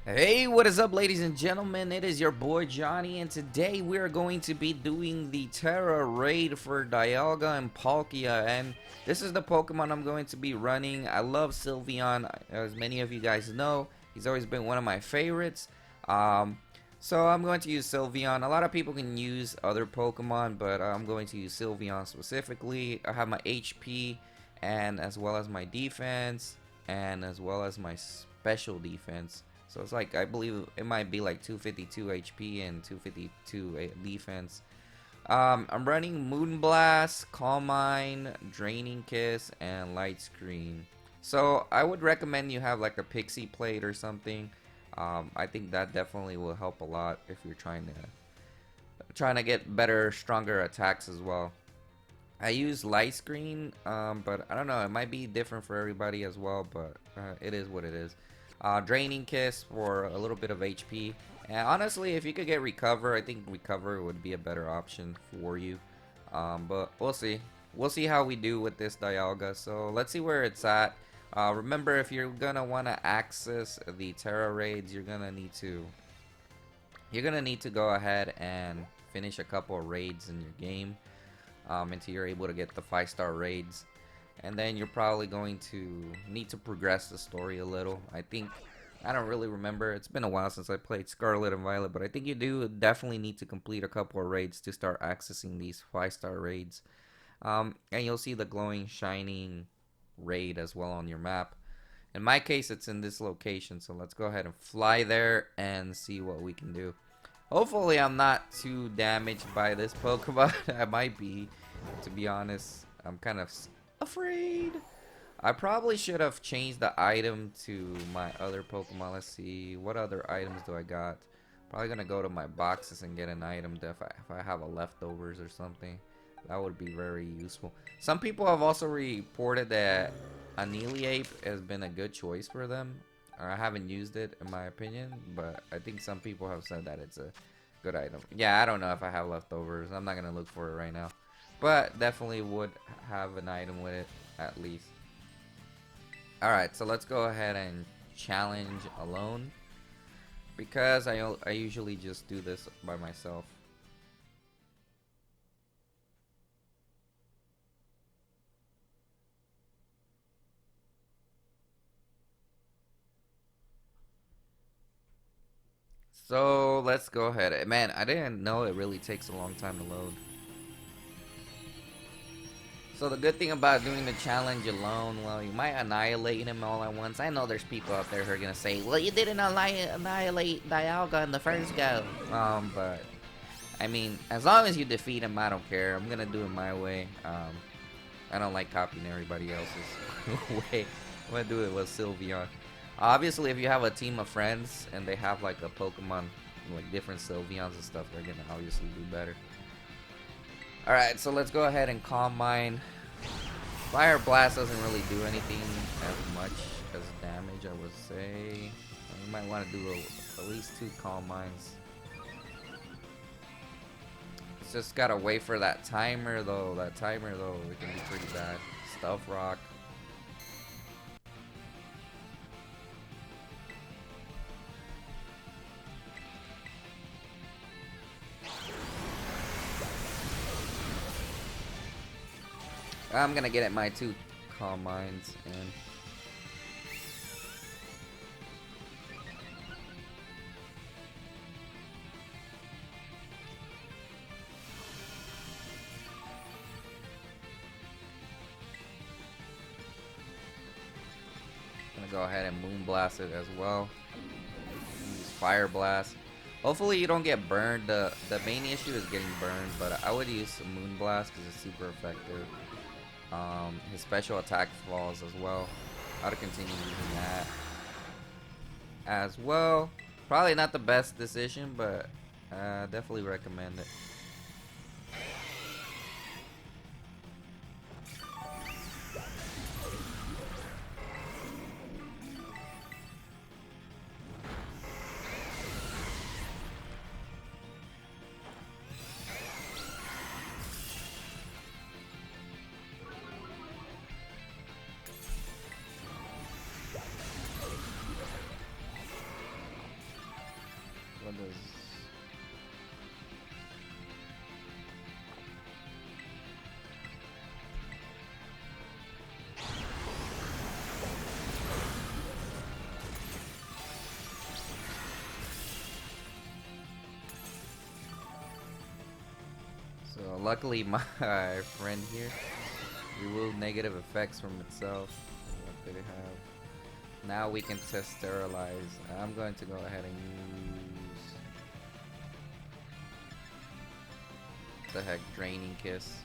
Hey, what is up, ladies and gentlemen? It is your boy Johnny, and today we are going to be doing the Terra raid for Dialga and Palkia, and this is the Pokemon I'm going to be running. I love Sylveon, as many of you guys know. He's always been one of my favorites. So I'm going to use Sylveon. A lot of people can use other Pokemon, but I'm going to use Sylveon specifically. I have my HP, and as well as my defense, and as well as my special defense. So it's like, I believe it might be like 252 HP and 252 defense. I'm running Moonblast, Calm Mind, Draining Kiss, and Light Screen. So I would recommend you have like a Pixie Plate or something. I think that definitely will help a lot if you're trying to get better, stronger attacks as well. I use Light Screen, but I don't know, it might be different for everybody as well, but it is what it is. Draining Kiss for a little bit of HP. And honestly, if you could get Recover, I think Recover would be a better option for you. But we'll see. We'll see how we do with this Dialga. So let's see where it's at. Remember, if you're gonna want to access the Terra raids, you're gonna need to go ahead and finish a couple of raids in your game until you're able to get the 5-star raids. And then you're probably going to need to progress the story a little. I don't really remember. It's been a while since I played Scarlet and Violet, but I think you do definitely need to complete a couple of raids to start accessing these 5-star raids. And you'll see the glowing, shining raid as well on your map. In my case, it's in this location, so let's go ahead and fly there and see what we can do. Hopefully, I'm not too damaged by this Pokemon. I might be, to be honest. I'm kind of afraid. I probably should have changed the item to my other Pokemon. Let's see, what other items do I got? Probably gonna go to my boxes and get an item if I have a leftovers or something. That would be very useful. Some people have also reported that Annihilate has been a good choice for them. I haven't used it in my opinion, but I think some people have said that it's a good item. Yeah, I don't know if I have leftovers. I'm not gonna look for it right now, but definitely would have an item with it at least. Alright, so let's go ahead and challenge alone, because I usually just do this by myself. So let's go ahead. Man, I didn't know it really takes a long time to load. So the good thing about doing the challenge alone, well, you might annihilate him all at once. I know there's people out there who are gonna say, well, you didn't annihilate Dialga in the first go. But I mean, as long as you defeat him, I don't care. I'm gonna do it my way. I don't like copying everybody else's way. I'm gonna do it with Sylveon. Obviously, if you have a team of friends and they have like a Pokemon, like different Sylveons and stuff, they're gonna obviously do better. Alright, so let's go ahead and Calm Mind. Fire Blast doesn't really do anything as much as damage, I would say. You might want to do at least 2 Calm Minds. It's just gotta wait for that timer though. It can be pretty bad. Stealth Rock. I'm gonna get at my 2 Calm Minds and gonna go ahead and Moonblast it as well. Use Fire Blast. Hopefully you don't get burned. The main issue is getting burned, but I would use Moonblast because it's super effective. His special attack falls as well. How to continue using that as well. Probably not the best decision, but definitely recommend it. Well, luckily my friend here removed negative effects from itself. What did it have? Now we can test sterilize. I'm going to go ahead and use the heck, draining kiss.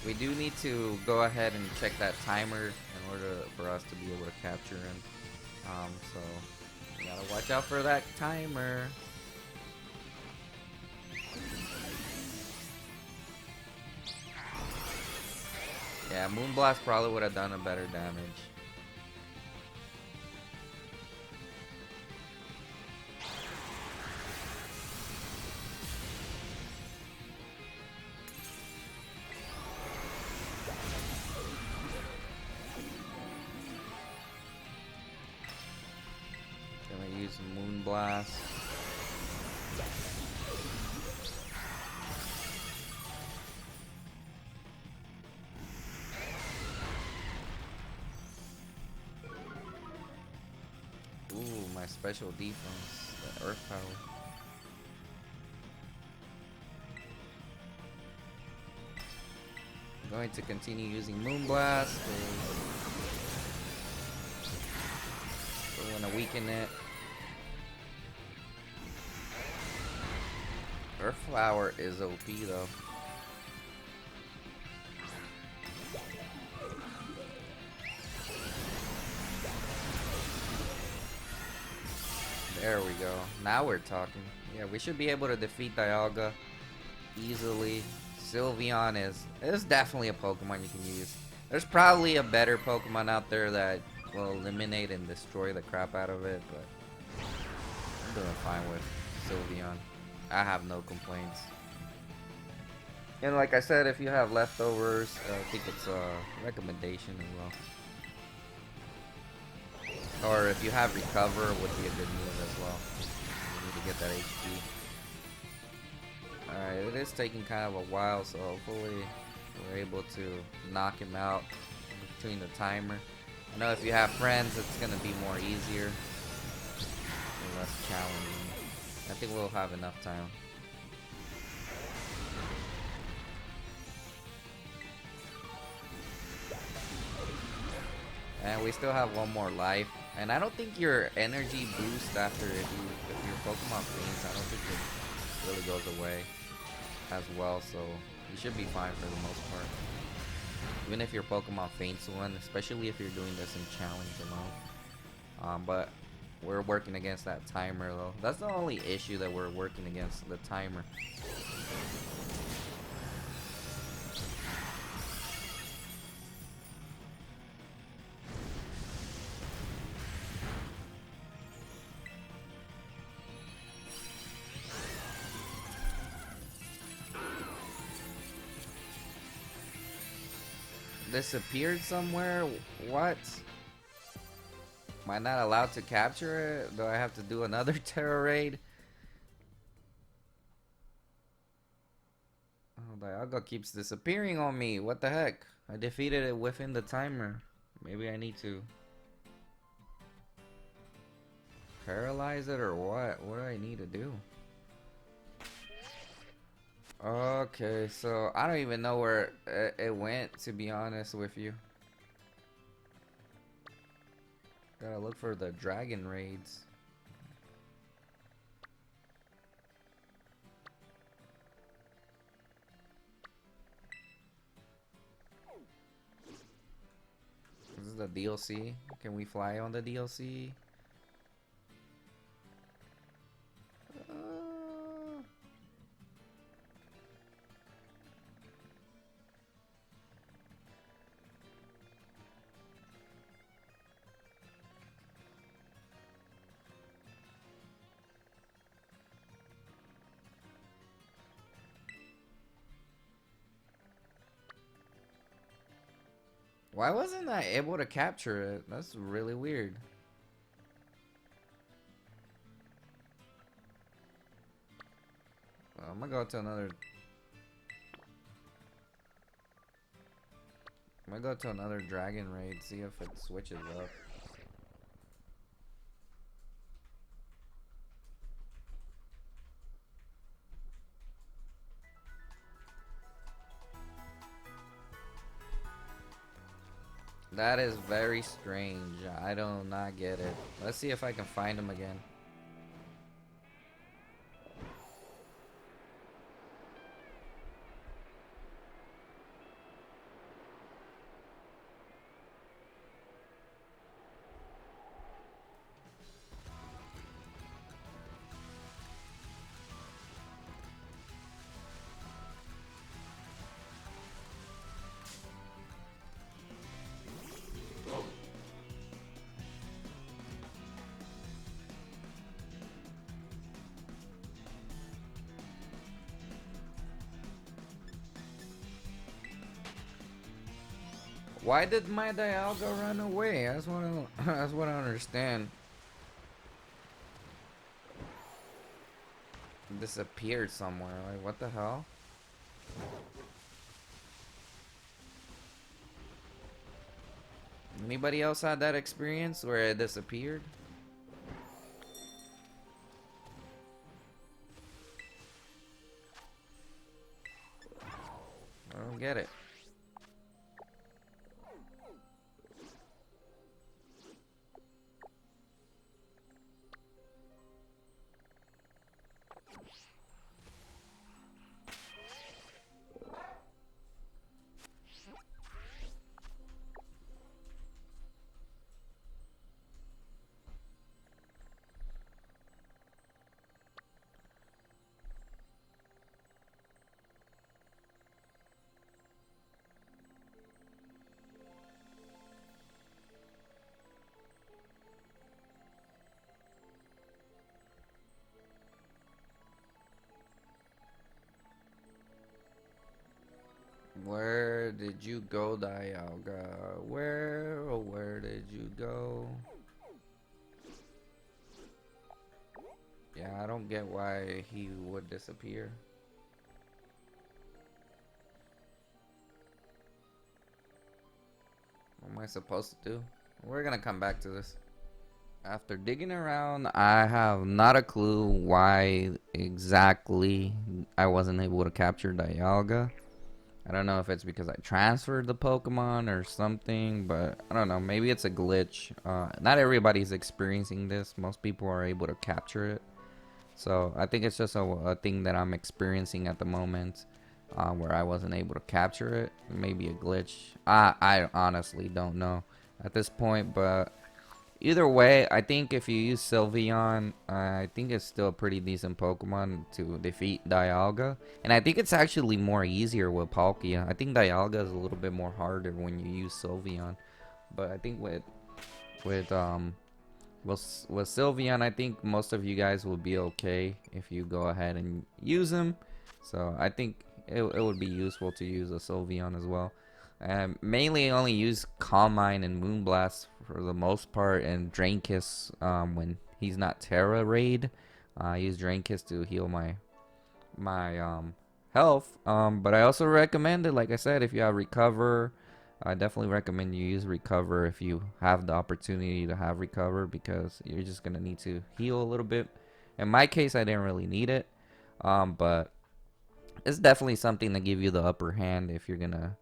We do need to go ahead and check that timer in order for us to be able to capture him. So we gotta watch out for that timer. Yeah, Moonblast probably would have done a better damage. Gonna use Moonblast. Ooh, my special defense, the Earth Power. I'm going to continue using Moonblast. We're gonna weaken it. Earth Flower is OP though. There we go. Now we're talking. Yeah, we should be able to defeat Dialga easily. Sylveon is definitely a Pokemon you can use. There's probably a better Pokemon out there that will eliminate and destroy the crap out of it, but I'm doing fine with Sylveon. I have no complaints. And like I said, if you have leftovers, I think it's a recommendation as well. Or if you have Recover, would be a good move as well. You need to get that HP. Alright, it is taking kind of a while, so hopefully we're able to knock him out between the timer. I know if you have friends, it's going to be more easier and less challenging. I think we'll have enough time. And we still have one more life. And I don't think your energy boost after if your Pokemon faints, I don't think it really goes away as well, so you should be fine for the most part. Even if your Pokemon faints one, especially if you're doing this in challenge alone. But we're working against that timer though. That's the only issue that we're working against, the timer. Disappeared somewhere? What? Am I not allowed to capture it? Do I have to do another Terra raid? Oh, Dialga keeps disappearing on me. What the heck? I defeated it within the timer. Maybe I need to paralyze it or what? What do I need to do? Okay, so I don't even know where it went, to be honest with you. Gotta look for the dragon raids. This is the DLC. Can we fly on the DLC? Why wasn't I able to capture it? That's really weird. Well, I'm gonna go to another. I'm gonna go to another dragon raid, see if it switches up. That is very strange. I do not get it. Let's see if I can find him again. Why did my Dialga run away? That's what that's what I understand. Disappeared somewhere. Like, what the hell? Anybody else had that experience where it disappeared? I don't get it. Where did you go, Dialga? Where, oh, where did you go? Yeah, I don't get why he would disappear. What am I supposed to do? We're gonna come back to this. After digging around, I have not a clue why exactly I wasn't able to capture Dialga. I don't know if it's because I transferred the Pokemon or something, but I don't know. Maybe it's a glitch. Not everybody's experiencing this. Most people are able to capture it. So I think it's just a thing that I'm experiencing at the moment, where I wasn't able to capture it. Maybe a glitch. I honestly don't know at this point, but either way, I think if you use Sylveon, I think it's still a pretty decent Pokemon to defeat Dialga. And I think it's actually more easier with Palkia. I think Dialga is a little bit more harder when you use Sylveon. But I think with with Sylveon, I think most of you guys will be okay if you go ahead and use him. So I think it would be useful to use a Sylveon as well. Mainly only use Calm Mind and Moonblast for the most part, and Drain Kiss when he's not Terra raid. I use Drain Kiss to heal my health. But I also recommend it, like I said, if you have Recover. I definitely recommend you use Recover if you have the opportunity to have Recover, because you're just gonna need to heal a little bit. In my case, I didn't really need it, but it's definitely something to give you the upper hand if you're gonna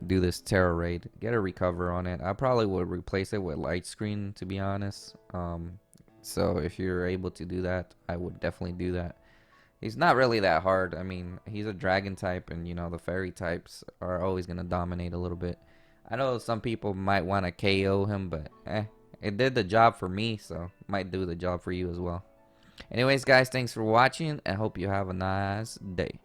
do this Terra raid. Get a Recover on it. I probably would replace it with Light Screen, to be honest. So if you're able to do that, I would definitely do that. He's not really that hard. I mean, he's a dragon type, and you know the fairy types are always gonna dominate a little bit. I know some people might want to KO him, but it did the job for me, so might do the job for you as well. Anyways, guys, thanks for watching. I hope you have a nice day.